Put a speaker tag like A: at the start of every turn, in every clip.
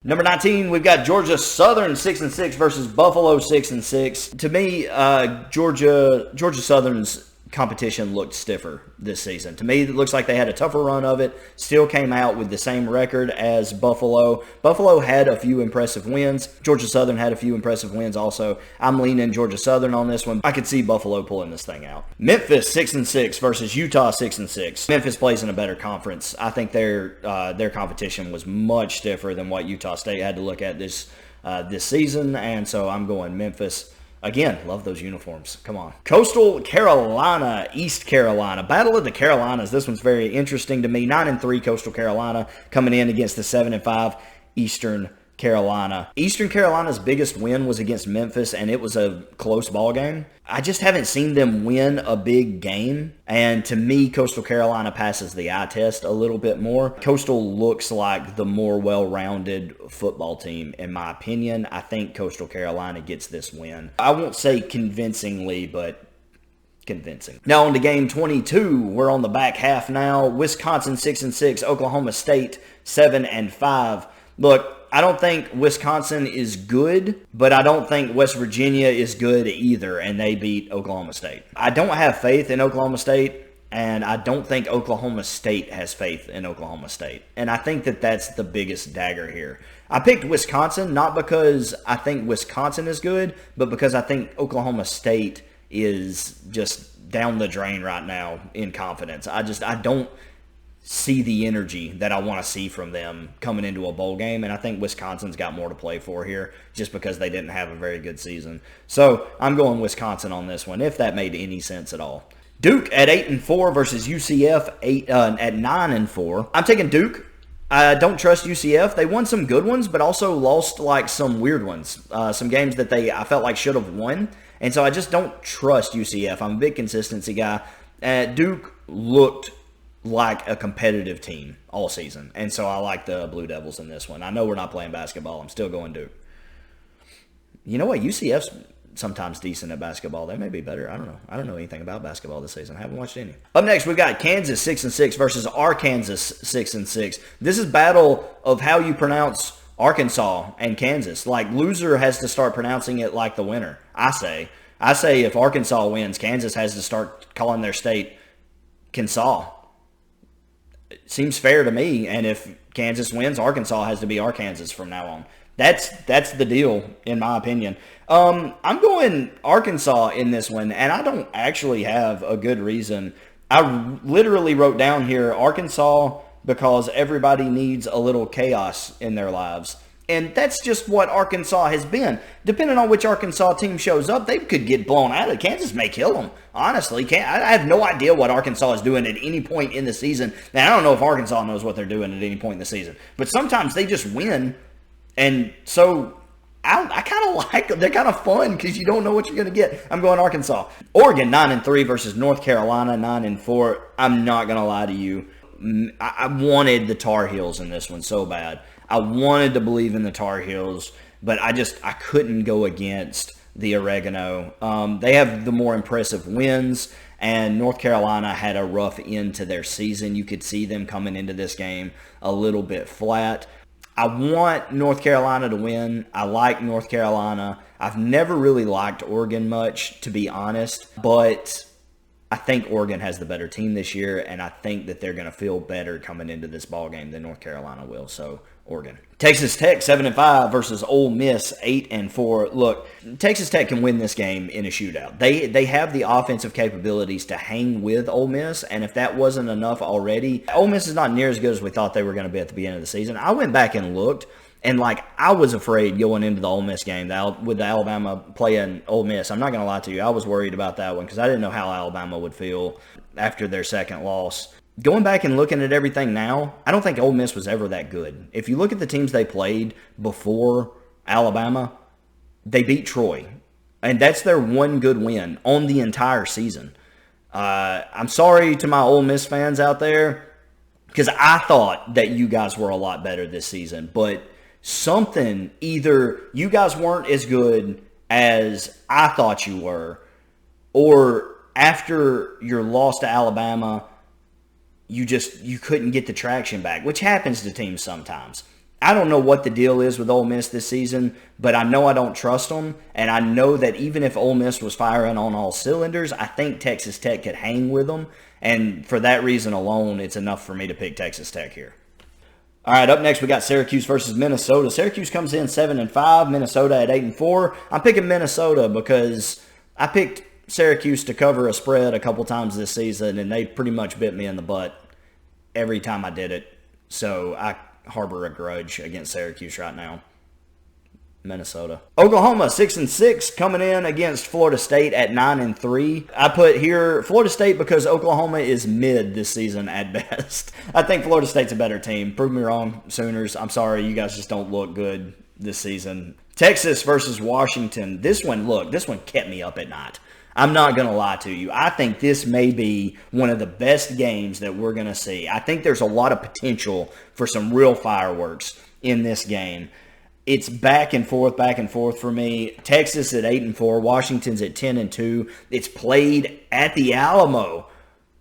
A: Number 19, we've got Georgia Southern 6-6 versus Buffalo 6-6. To me, Georgia Southern's competition looked stiffer this season. To me, it looks like they had a tougher run of it. Still came out with the same record as Buffalo. Buffalo had a few impressive wins. Georgia Southern had a few impressive wins also. I'm leaning Georgia Southern on this one. I could see Buffalo pulling this thing out. Memphis 6-6 versus Utah 6-6. Memphis plays in a better conference. I think their competition was much stiffer than what Utah State had to look at this season, and so I'm going Memphis. Again, love those uniforms. Come on. Coastal Carolina, East Carolina. Battle of the Carolinas. This one's very interesting to me. 9-3 Coastal Carolina coming in against the 7-5 Eastern Carolina. Eastern Carolina's biggest win was against Memphis, and it was a close ball game. I just haven't seen them win a big game, and to me, Coastal Carolina passes the eye test a little bit more. Coastal looks like the more well-rounded football team, in my opinion. I think Coastal Carolina gets this win. I won't say convincingly, but convincing. Now on to game 22. We're on the back half now. Wisconsin 6-6, Oklahoma State 7-5. Look, I don't think Wisconsin is good, but I don't think West Virginia is good either, and they beat Oklahoma State. I don't have faith in Oklahoma State, and I don't think Oklahoma State has faith in Oklahoma State. And I think that that's the biggest dagger here. I picked Wisconsin not because I think Wisconsin is good, but because I think Oklahoma State is just down the drain right now in confidence. I don't see the energy that I want to see from them coming into a bowl game, and I think Wisconsin's got more to play for here just because they didn't have a very good season. So I'm going Wisconsin on this one, if that made any sense at all. Duke at 8-4 versus UCF at 9-4. I'm taking Duke. I don't trust UCF. They won some good ones, but also lost like some weird ones. Some games that I felt like should have won, and so I just don't trust UCF. I'm a big consistency guy. Duke looked like a competitive team all season. And so I like the Blue Devils in this one. I know we're not playing basketball. I'm still going Duke. You know what? UCF's sometimes decent at basketball. They may be better. I don't know. I don't know anything about basketball this season. I haven't watched any. Up next, we've got Kansas 6-6 versus Arkansas 6-6. This is battle of how you pronounce Arkansas and Kansas. Like, loser has to start pronouncing it like the winner, I say. I say if Arkansas wins, Kansas has to start calling their state Kansas. Seems fair to me, and if Kansas wins, Arkansas has to be Arkansas from now on. That's the deal, in my opinion. I'm going Arkansas in this one, and I don't actually have a good reason. I literally wrote down here Arkansas because everybody needs a little chaos in their lives. And that's just what Arkansas has been. Depending on which Arkansas team shows up, they could get blown out of it. Kansas may kill them, honestly. I have no idea what Arkansas is doing at any point in the season. Now, I don't know if Arkansas knows what they're doing at any point in the season. But sometimes they just win. And so I kind of like them. They're kind of fun because you don't know what you're going to get. I'm going Arkansas. Oregon 9-3 versus North Carolina 9-4. I'm not going to lie to you. I wanted the Tar Heels in this one so bad. I wanted to believe in the Tar Heels, but I couldn't go against the Oregano. They have the more impressive wins, and North Carolina had a rough end to their season. You could see them coming into this game a little bit flat. I want North Carolina to win. I like North Carolina. I've never really liked Oregon much, to be honest, but I think Oregon has the better team this year, and I think that they're going to feel better coming into this ballgame than North Carolina will. So, Oregon. Texas Tech 7-5 versus Ole Miss 8-4. Look, Texas Tech can win this game in a shootout. They have the offensive capabilities to hang with Ole Miss, and if that wasn't enough already, Ole Miss is not near as good as we thought they were going to be at the beginning of the season. I went back and looked, and I was afraid going into the Ole Miss game with the Alabama playing Ole Miss. I'm not going to lie to you. I was worried about that one because I didn't know how Alabama would feel after their second loss. Going back and looking at everything now, I don't think Ole Miss was ever that good. If you look at the teams they played before Alabama, they beat Troy. And that's their one good win on the entire season. I'm sorry to my Ole Miss fans out there because I thought that you guys were a lot better this season. But either you guys weren't as good as I thought you were, or after your loss to Alabama, you couldn't get the traction back, which happens to teams sometimes. I don't know what the deal is with Ole Miss this season, but I know I don't trust them, and I know that even if Ole Miss was firing on all cylinders, I think Texas Tech could hang with them, and for that reason alone, it's enough for me to pick Texas Tech here. All right, up next we got Syracuse versus Minnesota. Syracuse comes in 7-5, Minnesota at 8-4. I'm picking Minnesota because I picked Syracuse to cover a spread a couple times this season, and they pretty much bit me in the butt every time I did it. So I harbor a grudge against Syracuse right now. Minnesota. Oklahoma 6-6 coming in against Florida State at 9-3. I put here Florida State because Oklahoma is mid this season at best. I think Florida State's a better team. Prove me wrong, Sooners. I'm sorry, you guys just don't look good this season. Texas versus Washington. This one kept me up at night. I'm not going to lie to you. I think this may be one of the best games that we're going to see. I think there's a lot of potential for some real fireworks in this game. It's back and forth for me. Texas at 8-4, Washington's at 10-2. It's played at the Alamo.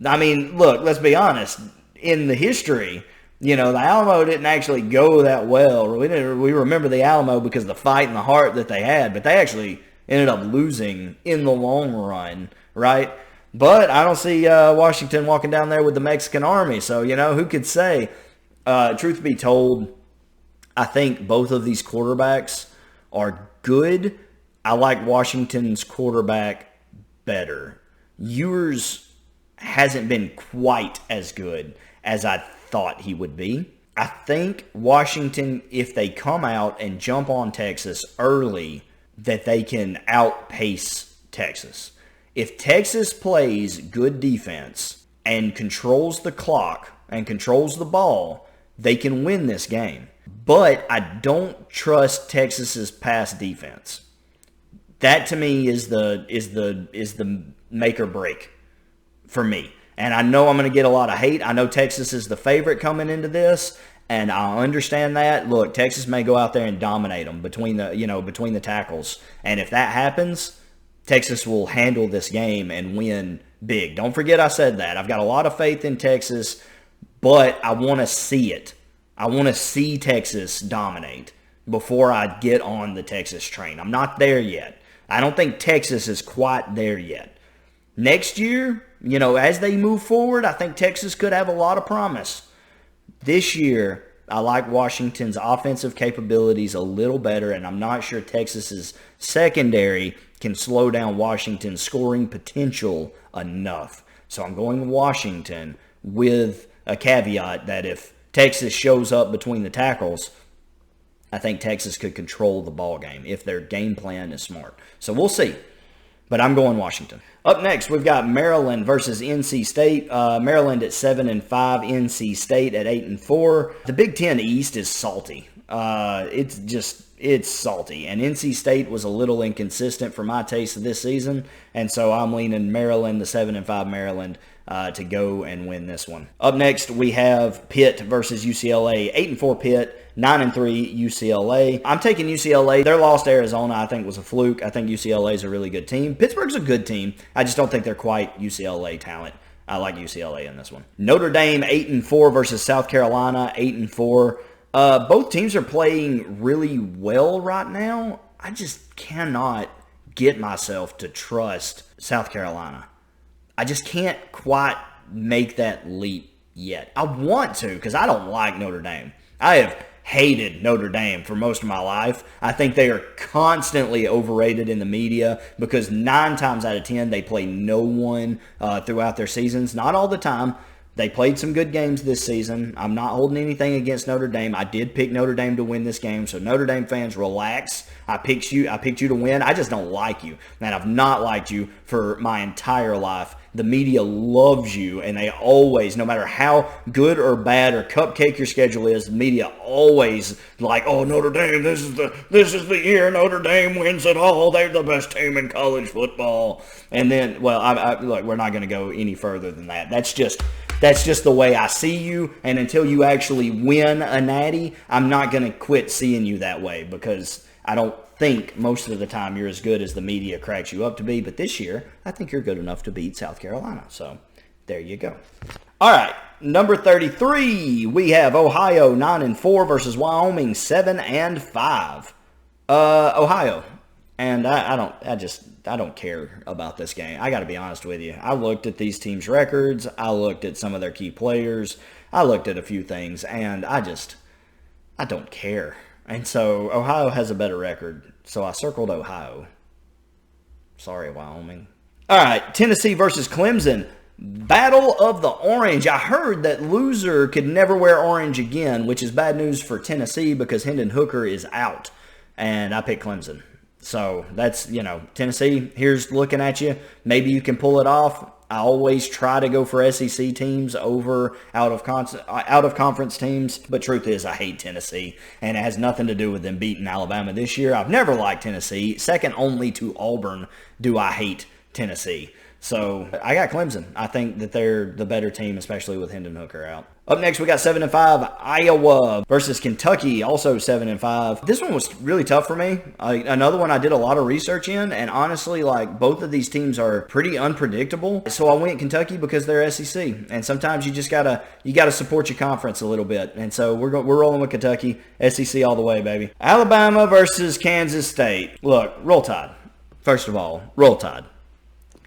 A: I mean, look, let's be honest. In the history, the Alamo didn't actually go that well. We remember the Alamo because of the fight and the heart that they had, but they actually ended up losing in the long run, right? But I don't see Washington walking down there with the Mexican army. So, who could say? Truth be told, I think both of these quarterbacks are good. I like Washington's quarterback better. Ewers hasn't been quite as good as I thought he would be. I think Washington, if they come out and jump on Texas early, that they can outpace Texas. If Texas plays good defense and controls the clock and controls the ball, they can win this game. But I don't trust Texas's pass defense. That to me is the make or break for me. And I know I'm going to get a lot of hate. I know Texas is the favorite coming into this, and I understand that. Look, Texas may go out there and dominate them between the tackles. And if that happens, Texas will handle this game and win big. Don't forget I said that. I've got a lot of faith in Texas, but I want to see it. I want to see Texas dominate before I get on the Texas train. I'm not there yet. I don't think Texas is quite there yet. Next year, as they move forward, I think Texas could have a lot of promise. This year, I like Washington's offensive capabilities a little better, and I'm not sure Texas's secondary can slow down Washington's scoring potential enough. So I'm going Washington with a caveat that if Texas shows up between the tackles, I think Texas could control the ball game if their game plan is smart. So we'll see. But I'm going Washington. Up next, we've got Maryland versus NC State. Maryland at 7-5, NC State at 8-4. The Big Ten East is salty. It's salty. And NC State was a little inconsistent for my taste this season. And so I'm leaning Maryland, the 7-5 Maryland, to go and win this one. Up next, we have Pitt versus UCLA. 8-4 Pitt, 9-3 UCLA. I'm taking UCLA. Their loss to Arizona, I think, was a fluke. I think UCLA is a really good team. Pittsburgh's a good team. I just don't think they're quite UCLA talent. I like UCLA in this one. Notre Dame 8-4 versus South Carolina 8-4. Both teams are playing really well right now. I just cannot get myself to trust South Carolina. I just can't quite make that leap yet. I want to because I don't like Notre Dame. I have hated Notre Dame for most of my life. I think they are constantly overrated in the media because 9 times out of 10 they play no one throughout their seasons. Not all the time. They played some good games this season. I'm not holding anything against Notre Dame. I did pick Notre Dame to win this game, so Notre Dame fans, relax. I picked you to win. I just don't like you. And I've not liked you for my entire life. The media loves you, and they always, no matter how good or bad or cupcake your schedule is, the media always like, oh, Notre Dame, this is the year Notre Dame wins it all. They're the best team in college football. And then, well, look, we're not going to go any further than that. That's just the way I see you, and until you actually win a natty, I'm not going to quit seeing you that way because I don't think most of the time you're as good as the media cracks you up to be. But this year, I think you're good enough to beat South Carolina. So there you go. All right, number 33, we have Ohio 9-4 versus Wyoming 7-5. Ohio, and I don't care about this game. I got to be honest with you. I looked at these teams' records. I looked at some of their key players. I looked at a few things, and I don't care. And so Ohio has a better record, so I circled Ohio. Sorry, Wyoming. All right, Tennessee versus Clemson. Battle of the Orange. I heard that loser could never wear orange again, which is bad news for Tennessee because Hendon Hooker is out. And I picked Clemson. So that's, Tennessee, here's looking at you. Maybe you can pull it off. I always try to go for SEC teams over out of conference teams. But truth is, I hate Tennessee. And it has nothing to do with them beating Alabama this year. I've never liked Tennessee. Second only to Auburn do I hate Tennessee. So I got Clemson. I think that they're the better team, especially with Hendon Hooker out. Up next, we got 7-5, Iowa versus Kentucky, also 7-5. This one was really tough for me. Another one I did a lot of research in, and honestly, both of these teams are pretty unpredictable. So I went Kentucky because they're SEC, and sometimes you just gotta support your conference a little bit. And so we're rolling with Kentucky, SEC all the way, baby. Alabama versus Kansas State. Look, roll Tide. First of all, roll Tide.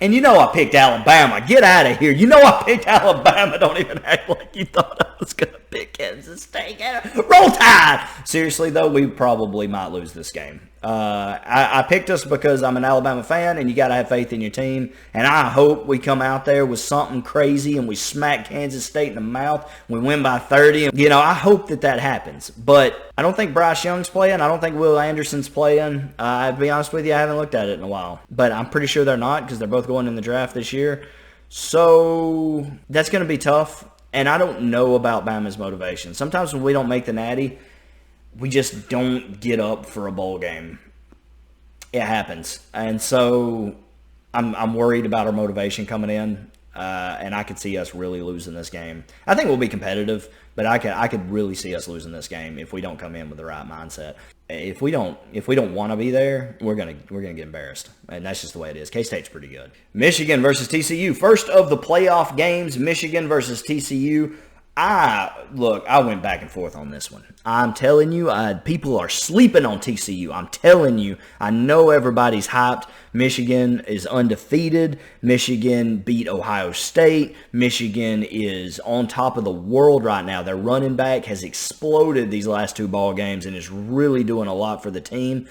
A: And I picked Alabama. Get out of here. I picked Alabama. Don't even act like you thought I was going to pick Kansas State. Roll Tide! Seriously, though, we probably might lose this game. I picked us because I'm an Alabama fan, and you got to have faith in your team. And I hope we come out there with something crazy and we smack Kansas State in the mouth. We win by 30. I hope that happens. But I don't think Bryce Young's playing. I don't think Will Anderson's playing. To be honest with you, I haven't looked at it in a while. But I'm pretty sure they're not because they're both going in the draft this year. So that's going to be tough. And I don't know about Bama's motivation. Sometimes when we don't make the Natty, we just don't get up for a bowl game. It happens. And so I'm worried about our motivation coming in, and I could see us really losing this game. I think we'll be competitive, but I could really see us losing this game if we don't come in with the right mindset. If we don't want to be there, we're gonna get embarrassed, and that's just the way it is. K-State's pretty good. Michigan versus TCU, first of the playoff games. Michigan versus TCU. I went back and forth on this one. I'm telling you, people are sleeping on TCU. I'm telling you, I know everybody's hyped. Michigan is undefeated. Michigan beat Ohio State. Michigan is on top of the world right now. Their running back has exploded these last two ball games and is really doing a lot for the team.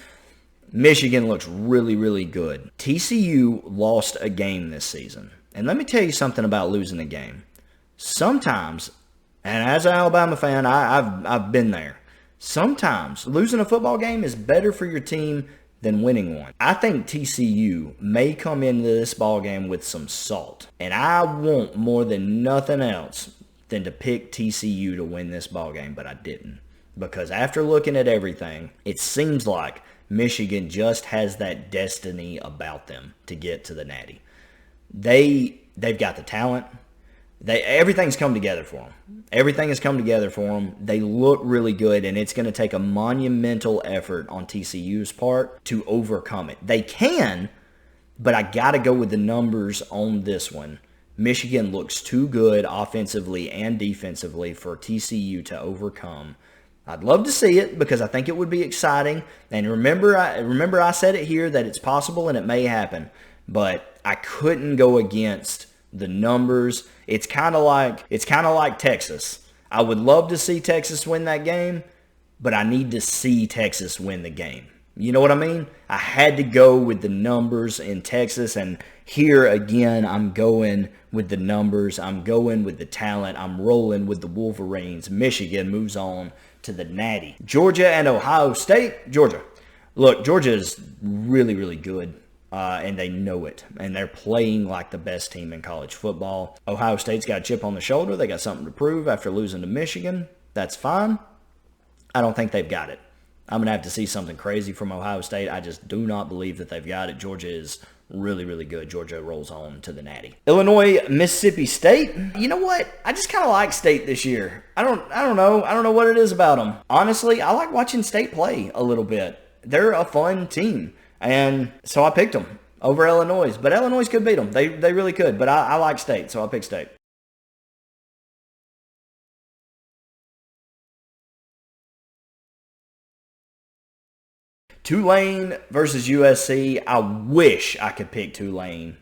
A: Michigan looks really, really good. TCU lost a game this season. And let me tell you something about losing a game. Sometimes, and as an Alabama fan, I've been there. Sometimes losing a football game is better for your team than winning one. I think TCU may come into this ball game with some salt. And I want more than nothing else than to pick TCU to win this ball game, but I didn't. Because after looking at everything, it seems like Michigan just has that destiny about them to get to the Natty. They've got the talent. Everything's come together for them. Everything has come together for them. They look really good, and it's going to take a monumental effort on TCU's part to overcome it. They can, but I got to go with the numbers on this one. Michigan looks too good offensively and defensively for TCU to overcome. I'd love to see it because I think it would be exciting. And remember I said it here that it's possible and it may happen, but I couldn't go against the numbers. It's kind of like Texas. I would love to see Texas win that game, but I need to see Texas win the game. You know what I mean? I had to go with the numbers in Texas, and here again, I'm going with the numbers. I'm going with the talent. I'm rolling with the Wolverines. Michigan moves on to the Natty. Georgia and Ohio State. Georgia. Look, Georgia is really, really good. And they know it. And they're playing like the best team in college football. Ohio State's got a chip on the shoulder. They got something to prove after losing to Michigan. That's fine. I don't think they've got it. I'm going to have to see something crazy from Ohio State. I just do not believe that they've got it. Georgia is really, really good. Georgia rolls on to the Natty. Illinois, Mississippi State. You know what? I just kind of like State this year. I don't know. I don't know what it is about them. Honestly, I like watching State play a little bit. They're a fun team. And so I picked them over Illinois. But Illinois could beat them. They really could. But I like State, so I picked State. Tulane versus USC. I wish I could pick Tulane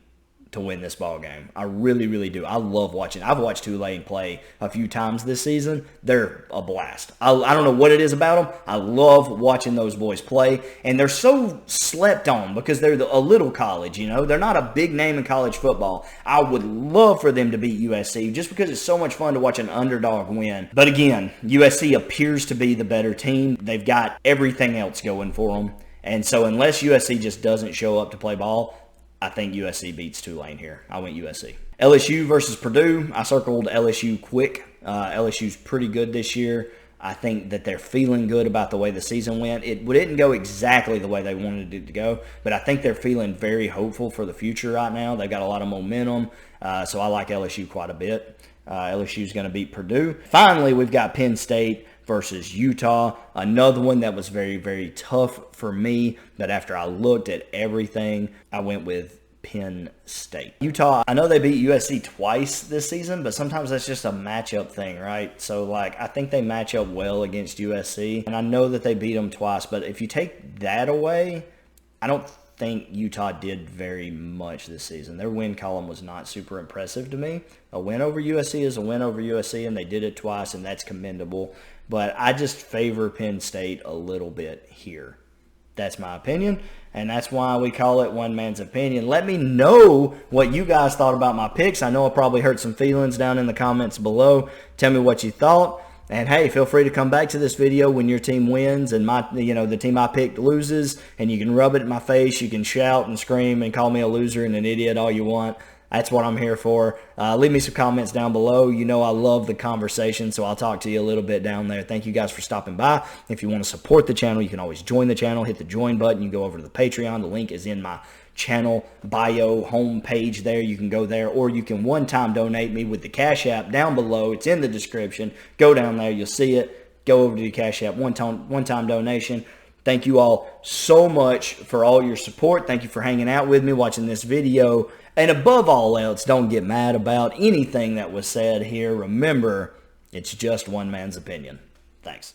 A: to win this ball game. I really, really do. I love watching. I've watched Tulane play a few times this season. They're a blast. I don't know what it is about them. I love watching those boys play, and they're so slept on because they're a little college, you know. They're not a big name in college football. I would love for them to beat USC just because it's so much fun to watch an underdog win. But again, USC appears to be the better team. They've got everything else going for them. And so unless USC just doesn't show up to play ball, I think USC beats Tulane here. I went USC. LSU versus Purdue. I circled LSU quick. LSU's pretty good this year. I think that they're feeling good about the way the season went. It didn't go exactly the way they wanted it to go, but I think they're feeling very hopeful for the future right now. They've got a lot of momentum, so I like LSU quite a bit. LSU's going to beat Purdue. Finally, we've got Penn State versus Utah. Another one that was very, very tough for me, but after I looked at everything, I went with Penn State. Utah, I know they beat USC twice this season, but sometimes that's just a matchup thing, right? So, like, I think they match up well against USC, and I know that they beat them twice, but if you take that away, I don't think Utah did very much this season. Their win column was not super impressive to me. A win over USC is a win over USC, and they did it twice, and that's commendable. But I just favor Penn State a little bit here. That's my opinion, and that's why we call it One Man's Opinion. Let me know what you guys thought about my picks. I know I probably hurt some feelings down in the comments below. Tell me what you thought. And hey, feel free to come back to this video when your team wins and the team I picked loses, and you can rub it in my face. You can shout and scream and call me a loser and an idiot all you want. That's what I'm here for. Leave me some comments down below. You know I love the conversation, so I'll talk to you a little bit down there. Thank you guys for stopping by. If you want to support the channel, you can always join the channel. Hit the join button. You can go over to the Patreon. The link is in my channel bio homepage there. You can go there, or you can one-time donate me with the Cash App down below. It's in the description. Go down there. You'll see it. Go over to the Cash App, one-time donation. Thank you all so much for all your support. Thank you for hanging out with me, watching this video. And above all else, don't get mad about anything that was said here. Remember, it's just one man's opinion. Thanks.